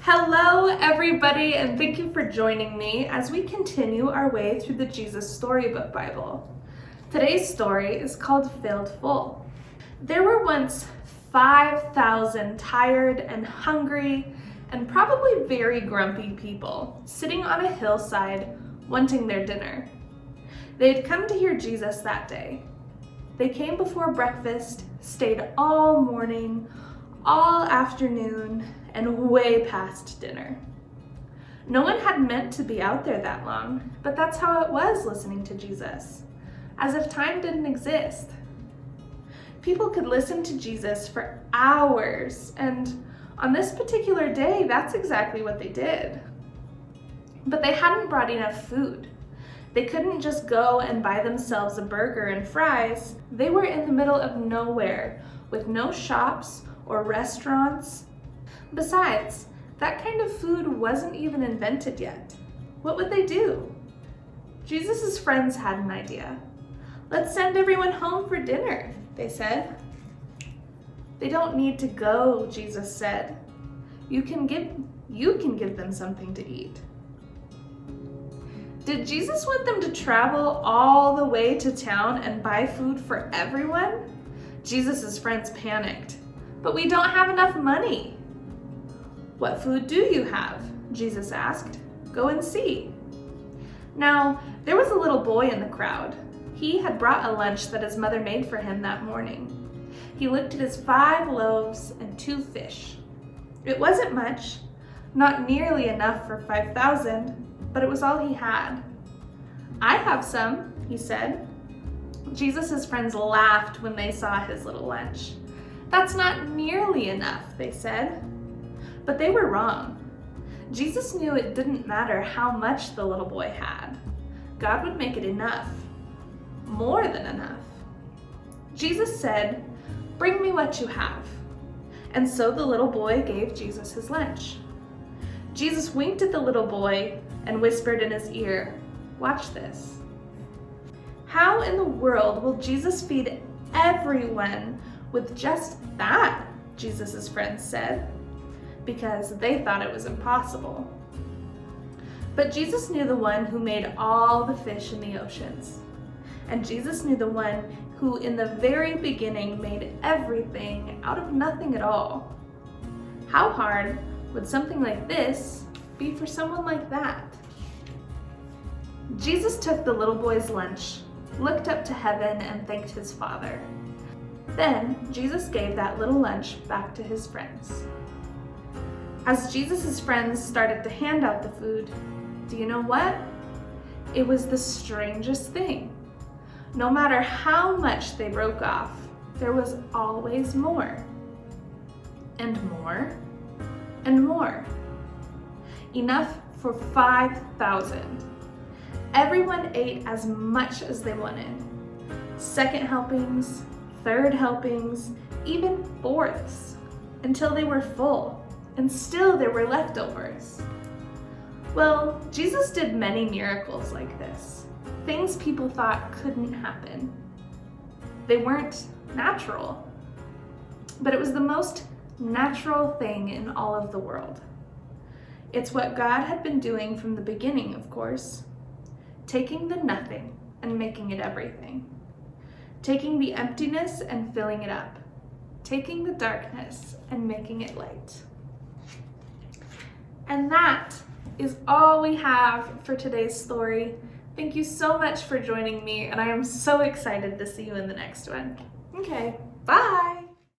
Hello everybody, and thank you for joining me as we continue our way through the Jesus Storybook Bible. Today's story is called Filled Full. There were once 5,000 tired and hungry and probably very grumpy people sitting on a hillside wanting their dinner. They had come to hear Jesus that day. They came before breakfast, stayed all morning, all afternoon, and way past dinner. No one had meant to be out there that long, but that's how it was listening to Jesus, as if time didn't exist. People could listen to Jesus for hours, and on this particular day, that's exactly what they did. But they hadn't brought enough food. They couldn't just go and buy themselves a burger and fries. They were in the middle of nowhere, with no shops or restaurants. Besides, that kind of food wasn't even invented yet. What would they do? Jesus' friends had an idea. "Let's send everyone home for dinner," they said. "They don't need to go," Jesus said. You can give them something to eat." Did Jesus want them to travel all the way to town and buy food for everyone? Jesus' friends panicked. "But we don't have enough money." "What food do you have?" Jesus asked. "Go and see." Now, there was a little boy in the crowd. He had brought a lunch that his mother made for him that morning. He looked at his 5 loaves and 2 fish. It wasn't much, not nearly enough for 5,000, but it was all he had. "I have some," he said. Jesus' friends laughed when they saw his little lunch. "That's not nearly enough," they said. But they were wrong. Jesus knew it didn't matter how much the little boy had. God would make it enough. More than enough. Jesus said, "Bring me what you have." And so the little boy gave Jesus his lunch. Jesus winked at the little boy and whispered in his ear, "Watch this." How in the world will Jesus feed everyone with just that? Jesus' friends said, because they thought it was impossible. But Jesus knew the one who made all the fish in the oceans. And Jesus knew the one who in the very beginning made everything out of nothing at all. How hard would something like this be for someone like that? Jesus took the little boy's lunch, looked up to heaven, and thanked his Father. Then Jesus gave that little lunch back to his friends. As Jesus' friends started to hand out the food, do you know what? It was the strangest thing. No matter how much they broke off, there was always more. And more. And more. Enough for 5,000. Everyone ate as much as they wanted. Second helpings, third helpings, even fourths, until they were full. And still there were leftovers. Well, Jesus did many miracles like this, things people thought couldn't happen. They weren't natural, but it was the most natural thing in all of the world. It's what God had been doing from the beginning, of course, taking the nothing and making it everything, taking the emptiness and filling it up, taking the darkness and making it light. And that is all we have for today's story. Thank you so much for joining me, and I am so excited to see you in the next one. Okay, bye!